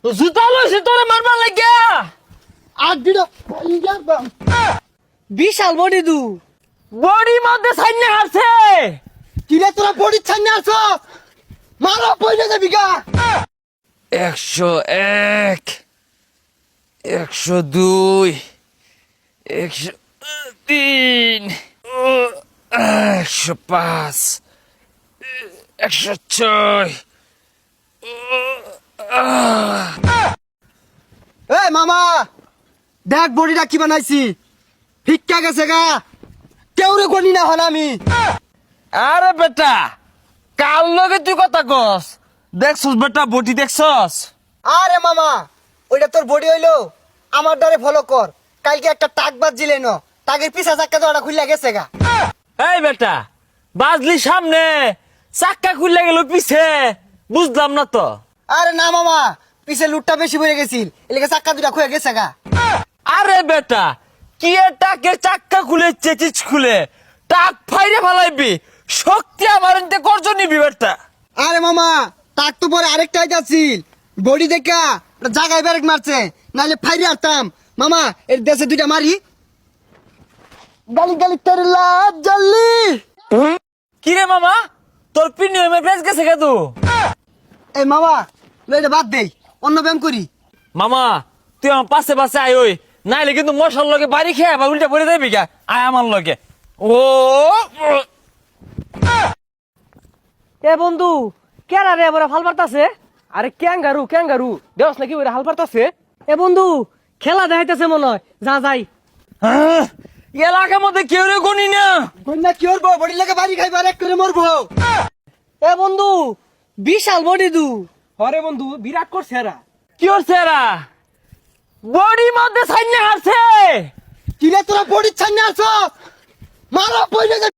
তো জুতা লইছে তোরে মারবার লাগিয়া। আর দিল বিশাল বডি দু বডি মধ্যে সাইনে হারছে। কিরে তোরা বডি ছাইনে আছো মারো পয়সা যাবি গা 101 102 103 105 106 এ মামা দেখ বডিটা কি বানাইছি ভিক্ষা গেছে গা কেউরে গনি না হল আমি আরে বেটা কাল লগে তুই কথা কস দেখছস বেটা বডি দেখছস। আরে মামা ওইটা তোর বডি হইলো আমার দ্বারে ফলো কর কালকে একটা টাক বাজছিলে ন টাকের পিছা চাক্কা তো খুলে গেছে গা এই বেটা বাজলি সামনে চাক্কা খুলে গেল পিছে বুঝলাম না তো। আরে না মামা পিছে লুটটা বেশি পড়ে গেছিল এলাকা চাক্কা দুটা খুলে গেছে গা আরে বেটা কি টাকের চাক্কা খুলে চেচিচ খুলে টাক ফাইরে ফেলাইবি শক্তি আমার এনতে করজ নিবি বেটা। আরে মামা টাক তো পরে আরেকটা আছিল বডি দেখা জায়গায় ব্যারেক মারছে নাহলে ফাইরে আরতাম মামা এর দেশে দুইটা মারি গালি গালি তোর লাজ জ্বললি কি রে মামা তোর প্রিমিয়ামে প্রেস গেছে কে তু। এই মামা এটা বাদ দেই অন্য ব্যায়াম করি মামা তুই আমার পাশে পাশে আয় ওই নাইলে কিন্তু মশার লগে বাড়ি খেয়ে আবার উল্টা পড়ে যাবি গা আয় আমার লগে। ও এ বন্ধু কেরা রে এবারে হাল পারতাছে। আরে ক্যাঙ্গারু ক্যাঙ্গারু দেওস নাকি ওরা হাল পারতাছে। এ বন্ধু খেলা দেখাইতেছে মনে হয় যা যাই। হ্যাঁ, এলাকার মধ্যে কেউ রে গনি না। কন্যা কি করবো বডি লাগে বাড়ি খাইবার এক করে মরবো এ বন্ধু বিশাল বডি দু আরে বন্ধু বিরাট করছে এরা। কি হচ্ছে এরা বডি মধ্যে সাইনে হারছে। কিরে তোরা বডি ছাইনে আছো মারো পয়সা